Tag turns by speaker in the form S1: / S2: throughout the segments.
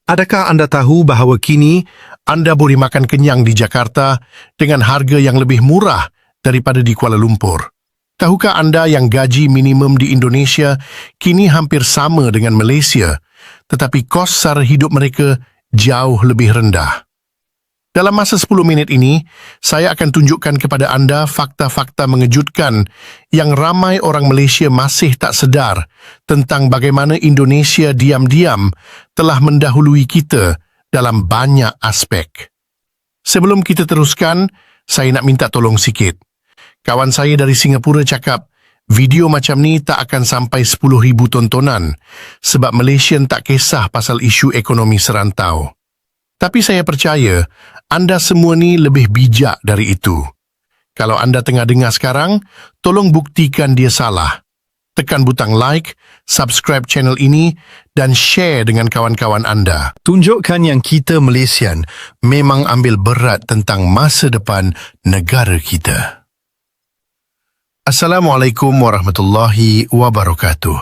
S1: Adakah anda tahu bahawa kini anda boleh makan kenyang di Jakarta dengan harga yang lebih murah daripada di Kuala Lumpur? Tahukah anda yang gaji minimum di Indonesia kini hampir sama dengan Malaysia, tetapi kos sara hidup mereka jauh lebih rendah? Dalam masa 10 minit ini, saya akan tunjukkan kepada anda fakta-fakta mengejutkan yang ramai orang Malaysia masih tak sedar tentang bagaimana Indonesia diam-diam telah mendahului kita dalam banyak aspek. Sebelum kita teruskan, saya nak minta tolong sikit. Kawan saya dari Singapura cakap, video macam ni tak akan sampai 10,000 tontonan sebab Malaysian tak kisah pasal isu ekonomi serantau. Tapi saya percaya, anda semua ni lebih bijak dari itu. Kalau anda tengah dengar sekarang, tolong buktikan dia salah. Tekan butang like, subscribe channel ini dan share dengan kawan-kawan anda. Tunjukkan yang kita Malaysian memang ambil berat tentang masa depan negara kita. Assalamualaikum warahmatullahi wabarakatuh.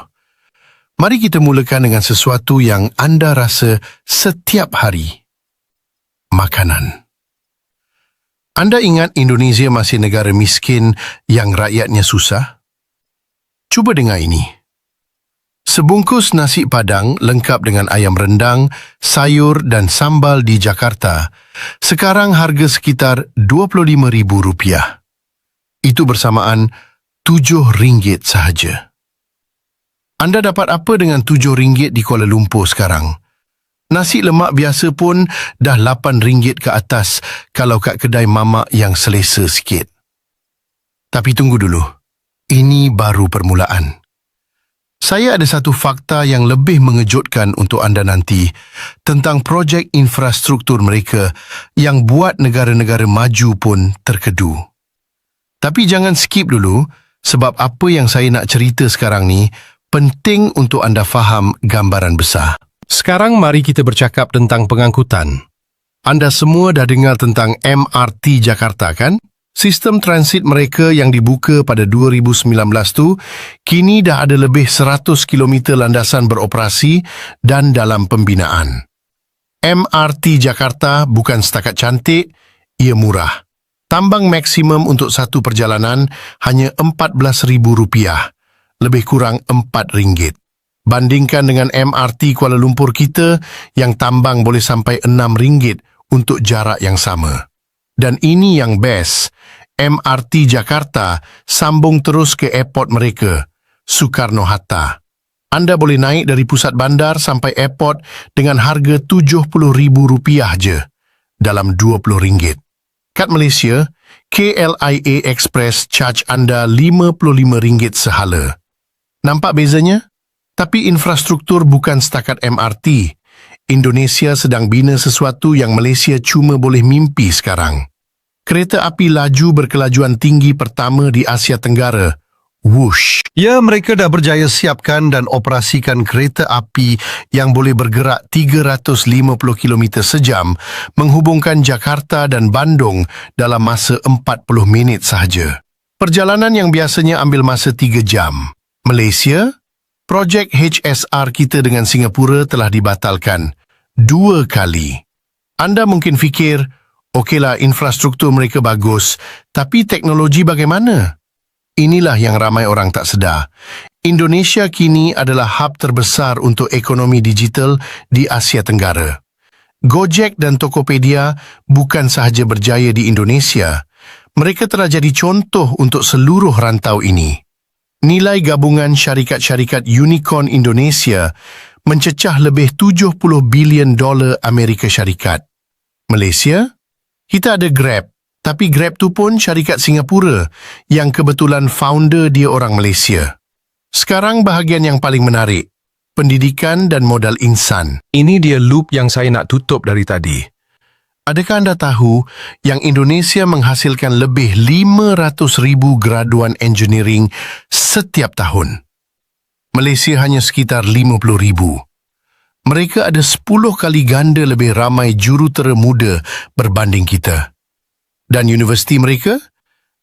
S1: Mari kita mulakan dengan sesuatu yang anda rasa setiap hari. Makanan. Anda ingat Indonesia masih negara miskin yang rakyatnya susah? Cuba dengar ini. Sebungkus nasi padang lengkap dengan ayam rendang, sayur dan sambal di Jakarta sekarang harga sekitar RM25,000. Itu bersamaan RM7 sahaja. Anda dapat apa dengan RM7 di Kuala Lumpur sekarang? Nasi lemak biasa pun dah RM8 ke atas kalau kat kedai mamak yang selesa sikit. Tapi tunggu dulu. Ini baru permulaan. Saya ada satu fakta yang lebih mengejutkan untuk anda nanti tentang projek infrastruktur mereka yang buat negara-negara maju pun terkedu. Tapi jangan skip dulu sebab apa yang saya nak cerita sekarang ni penting untuk anda faham gambaran besar. Sekarang mari kita bercakap tentang pengangkutan. Anda semua dah dengar tentang MRT Jakarta kan? Sistem transit mereka yang dibuka pada 2019 tu kini dah ada lebih 100 km landasan beroperasi dan dalam pembinaan. MRT Jakarta bukan setakat cantik, ia murah. Tambang maksimum untuk satu perjalanan hanya RM14,000, lebih kurang RM4. Bandingkan dengan MRT Kuala Lumpur kita yang tambang boleh sampai RM6 untuk jarak yang sama. Dan ini yang best, MRT Jakarta sambung terus ke airport mereka, Soekarno-Hatta. Anda boleh naik dari pusat bandar sampai airport dengan harga RM70,000 je, dalam RM20. Kat Malaysia, KLIA Express charge anda RM55 sehala. Nampak bezanya? Tapi infrastruktur bukan setakat MRT. Indonesia sedang bina sesuatu yang Malaysia cuma boleh mimpi sekarang. Kereta api laju berkelajuan tinggi pertama di Asia Tenggara, Whoosh. Ya, mereka dah berjaya siapkan dan operasikan kereta api yang boleh bergerak 350 km sejam menghubungkan Jakarta dan Bandung dalam masa 40 minit sahaja. Perjalanan yang biasanya ambil masa 3 jam. Malaysia, projek HSR kita dengan Singapura telah dibatalkan 2 kali. Anda mungkin fikir, okeylah infrastruktur mereka bagus, tapi teknologi bagaimana? Inilah yang ramai orang tak sedar. Indonesia kini adalah hub terbesar untuk ekonomi digital di Asia Tenggara. Gojek dan Tokopedia bukan sahaja berjaya di Indonesia, mereka telah jadi contoh untuk seluruh rantau ini. Nilai gabungan syarikat-syarikat unicorn Indonesia mencecah lebih $70 bilion Amerika Syarikat. Malaysia? Kita ada Grab, tapi Grab tu pun syarikat Singapura yang kebetulan founder dia orang Malaysia. Sekarang bahagian yang paling menarik, pendidikan dan modal insan. Ini dia loop yang saya nak tutup dari tadi. Adakah anda tahu yang Indonesia menghasilkan lebih 500,000 graduan engineering setiap tahun? Malaysia hanya sekitar 50,000. Mereka ada 10 kali ganda lebih ramai jurutera muda berbanding kita. Dan universiti mereka?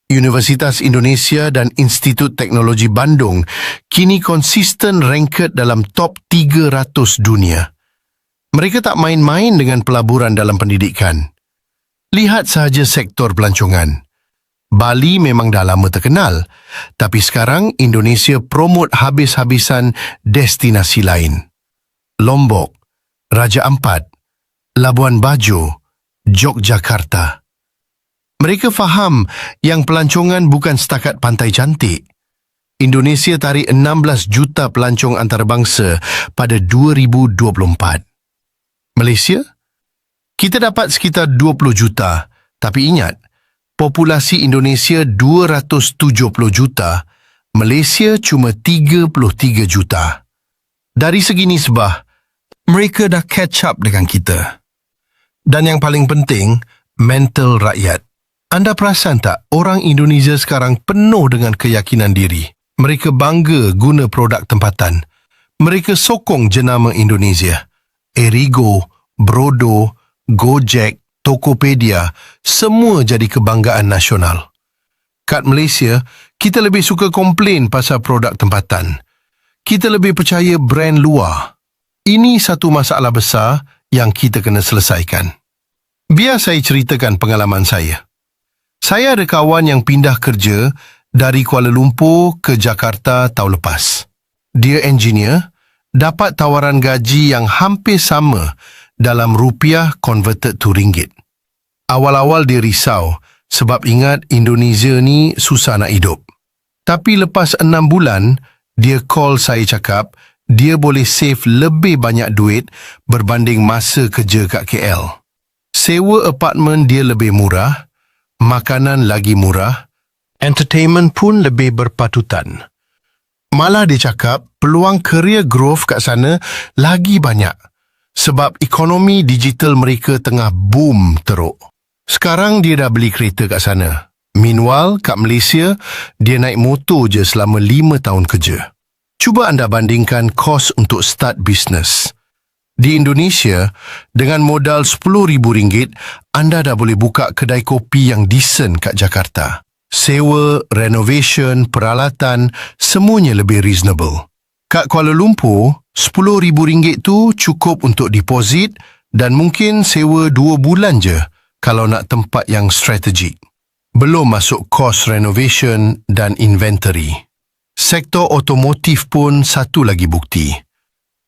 S1: Universitas Indonesia dan Institut Teknologi Bandung kini konsisten ranked dalam top 300 dunia. Mereka tak main-main dengan pelaburan dalam pendidikan. Lihat sahaja sektor pelancongan. Bali memang dah lama terkenal, tapi sekarang Indonesia promot habis-habisan destinasi lain. Lombok, Raja Ampat, Labuan Bajo, Yogyakarta. Mereka faham yang pelancongan bukan setakat pantai cantik. Indonesia tarik 16 juta pelancong antarabangsa pada 2024. Malaysia? Kita dapat sekitar 20 juta, tapi ingat, populasi Indonesia 270 juta, Malaysia cuma 33 juta. Dari segi nisbah, mereka dah catch up dengan kita. Dan yang paling penting, mental rakyat. Anda perasan tak, orang Indonesia sekarang penuh dengan keyakinan diri. Mereka bangga guna produk tempatan. Mereka sokong jenama Indonesia. Erigo, Brodo, Gojek, Tokopedia, semua jadi kebanggaan nasional. Kat Malaysia, kita lebih suka komplain pasal produk tempatan. Kita lebih percaya brand luar. Ini satu masalah besar yang kita kena selesaikan. Biar saya ceritakan pengalaman saya. Saya ada kawan yang pindah kerja dari Kuala Lumpur ke Jakarta tahun lepas. Dia engineer, dapat tawaran gaji yang hampir sama dalam rupiah converted to ringgit. Awal-awal dia risau sebab ingat Indonesia ni susah nak hidup. Tapi lepas 6 bulan, dia call saya cakap dia boleh save lebih banyak duit berbanding masa kerja kat KL. Sewa apartmen dia lebih murah, makanan lagi murah, entertainment pun lebih berpatutan. Malah dia cakap peluang career growth kat sana lagi banyak sebab ekonomi digital mereka tengah boom teruk. Sekarang dia dah beli kereta kat sana. Meanwhile, kat Malaysia, dia naik motor je selama 5 tahun kerja. Cuba anda bandingkan kos untuk start bisnes. Di Indonesia, dengan modal RM10,000, anda dah boleh buka kedai kopi yang decent kat Jakarta. Sewa, renovation, peralatan, semuanya lebih reasonable. Kat Kuala Lumpur, RM10,000 tu cukup untuk deposit dan mungkin sewa 2 bulan je kalau nak tempat yang strategik. Belum masuk kos renovation dan inventory. Sektor otomotif pun satu lagi bukti.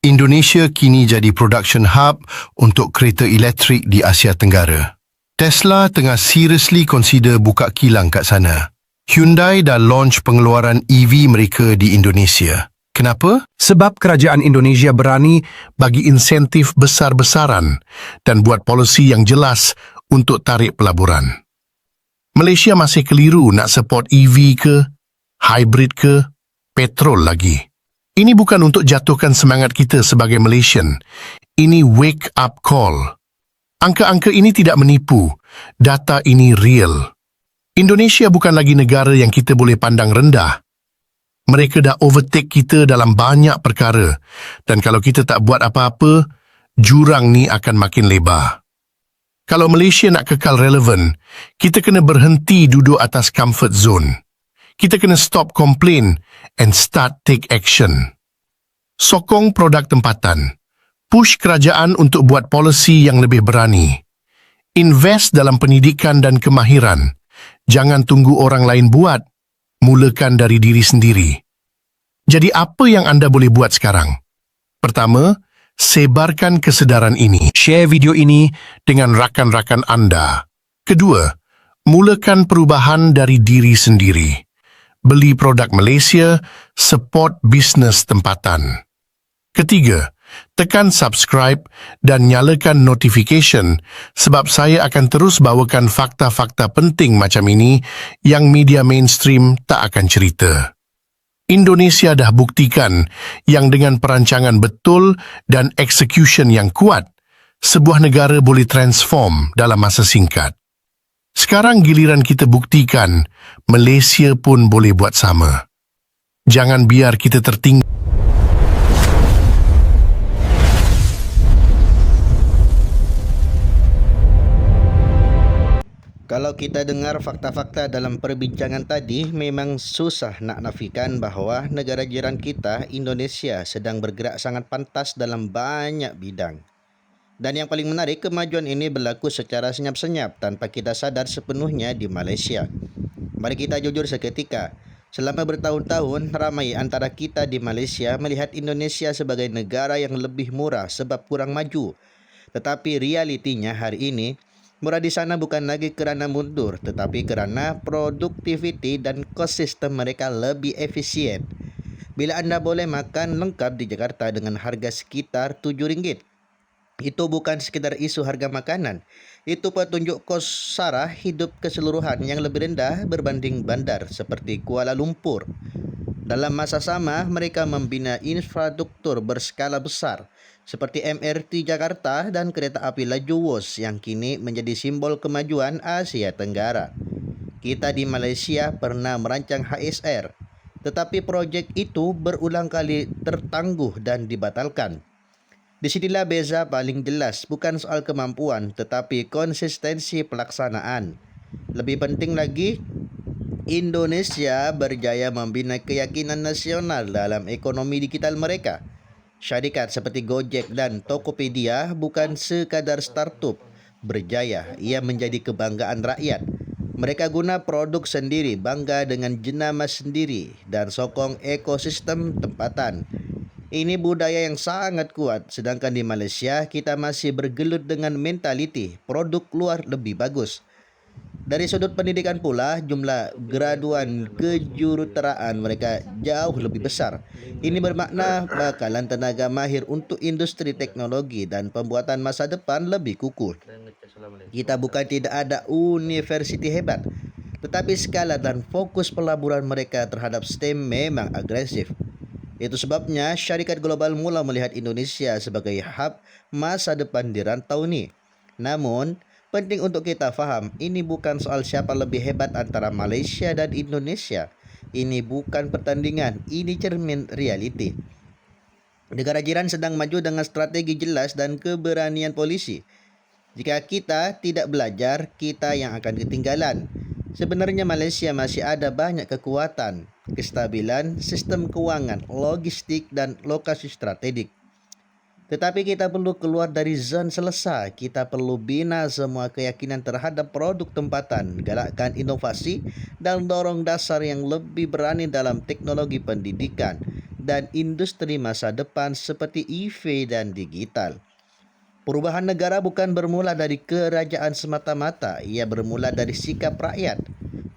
S1: Indonesia kini jadi production hub untuk kereta elektrik di Asia Tenggara. Tesla tengah seriously consider buka kilang kat sana. Hyundai dah launch pengeluaran EV mereka di Indonesia. Kenapa? Sebab kerajaan Indonesia berani bagi insentif besar-besaran dan buat polisi yang jelas untuk tarik pelaburan. Malaysia masih keliru nak support EV ke, hybrid ke, petrol lagi. Ini bukan untuk jatuhkan semangat kita sebagai Malaysian. Ini wake up call. Angka-angka ini tidak menipu. Data ini real. Indonesia bukan lagi negara yang kita boleh pandang rendah. Mereka dah overtake kita dalam banyak perkara. Dan kalau kita tak buat apa-apa, jurang ni akan makin lebar. Kalau Malaysia nak kekal relevan, kita kena berhenti duduk atas comfort zone. Kita kena stop complain and start take action. Sokong produk tempatan. Push kerajaan untuk buat polisi yang lebih berani. Invest dalam pendidikan dan kemahiran. Jangan tunggu orang lain buat. Mulakan dari diri sendiri. Jadi apa yang anda boleh buat sekarang? Pertama, sebarkan kesedaran ini. Share video ini dengan rakan-rakan anda. Kedua, mulakan perubahan dari diri sendiri. Beli produk Malaysia, support bisnes tempatan. Ketiga, tekan subscribe dan nyalakan notification sebab saya akan terus bawakan fakta-fakta penting macam ini yang media mainstream tak akan cerita. Indonesia dah buktikan yang dengan perancangan betul dan execution yang kuat, sebuah negara boleh transform dalam masa singkat. Sekarang giliran kita buktikan, Malaysia pun boleh buat sama. Jangan biar kita tertinggal.
S2: Kalau kita dengar fakta-fakta dalam perbincangan tadi, memang susah nak nafikan bahawa negara jiran kita, Indonesia, sedang bergerak sangat pantas dalam banyak bidang. Dan yang paling menarik, kemajuan ini berlaku secara senyap-senyap tanpa kita sadar sepenuhnya di Malaysia. Mari kita jujur seketika. Selama bertahun-tahun, ramai antara kita di Malaysia melihat Indonesia sebagai negara yang lebih murah sebab kurang maju. Tetapi realitinya hari ini, murah di sana bukan lagi kerana mundur, tetapi kerana produktiviti dan kos sistem mereka lebih efisien. Bila anda boleh makan lengkap di Jakarta dengan harga sekitar RM7, itu bukan sekedar isu harga makanan. Itu petunjuk kos sara hidup keseluruhan yang lebih rendah berbanding bandar seperti Kuala Lumpur. Dalam masa sama, mereka membina infrastruktur berskala besar seperti MRT Jakarta dan kereta api laju WOS yang kini menjadi simbol kemajuan Asia Tenggara. Kita di Malaysia pernah merancang HSR, tetapi projek itu berulang kali tertangguh dan dibatalkan. Disinilah beza paling jelas, bukan soal kemampuan tetapi konsistensi pelaksanaan. Lebih penting lagi, Indonesia berjaya membina keyakinan nasional dalam ekonomi digital mereka. Syarikat seperti Gojek dan Tokopedia bukan sekadar startup berjaya, ia menjadi kebanggaan rakyat. Mereka guna produk sendiri, bangga dengan jenama sendiri dan sokong ekosistem tempatan. Ini budaya yang sangat kuat, sedangkan di Malaysia kita masih bergelut dengan mentaliti produk luar lebih bagus. Dari sudut pendidikan pula, jumlah graduan kejuruteraan mereka jauh lebih besar. Ini bermakna bakalan tenaga mahir untuk industri teknologi dan pembuatan masa depan lebih kukuh. Kita bukan tidak ada universiti hebat, tetapi skala dan fokus pelaburan mereka terhadap STEM memang agresif. Itu sebabnya syarikat global mula melihat Indonesia sebagai hub masa depan di rantau ni. Namun, penting untuk kita faham, ini bukan soal siapa lebih hebat antara Malaysia dan Indonesia. Ini bukan pertandingan, ini cermin realiti. Negara jiran sedang maju dengan strategi jelas dan keberanian polisi. Jika kita tidak belajar, kita yang akan ketinggalan. Sebenarnya Malaysia masih ada banyak kekuatan, kestabilan, sistem kewangan, logistik dan lokasi strategik. Tetapi kita perlu keluar dari zon selesa. Kita perlu bina semua keyakinan terhadap produk tempatan, galakkan inovasi dan dorong dasar yang lebih berani dalam teknologi pendidikan dan industri masa depan seperti EV dan digital. Perubahan negara bukan bermula dari kerajaan semata-mata, ia bermula dari sikap rakyat.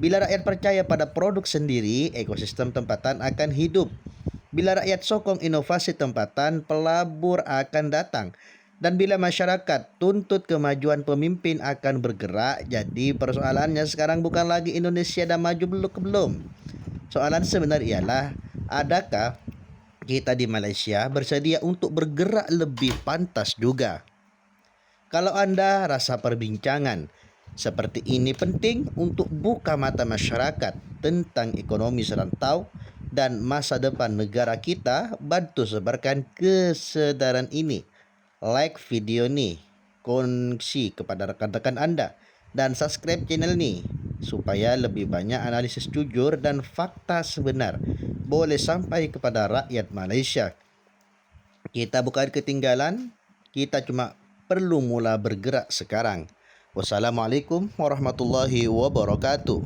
S2: Bila rakyat percaya pada produk sendiri, ekosistem tempatan akan hidup. Bila rakyat sokong inovasi tempatan, pelabur akan datang. Dan bila masyarakat tuntut kemajuan, pemimpin akan bergerak. Jadi persoalannya sekarang bukan lagi Indonesia dah maju belum. Soalan sebenar ialah, adakah kita di Malaysia bersedia untuk bergerak lebih pantas juga? Kalau anda rasa perbincangan seperti ini penting untuk buka mata masyarakat tentang ekonomi serantau dan masa depan negara kita, bantu sebarkan kesedaran ini. Like video ni, kongsi kepada rekan-rekan anda dan subscribe channel ni supaya lebih banyak analisis jujur dan fakta sebenar boleh sampai kepada rakyat Malaysia. Kita bukan ketinggalan, kita cuma perlu mula bergerak sekarang. Wassalamualaikum warahmatullahi wabarakatuh.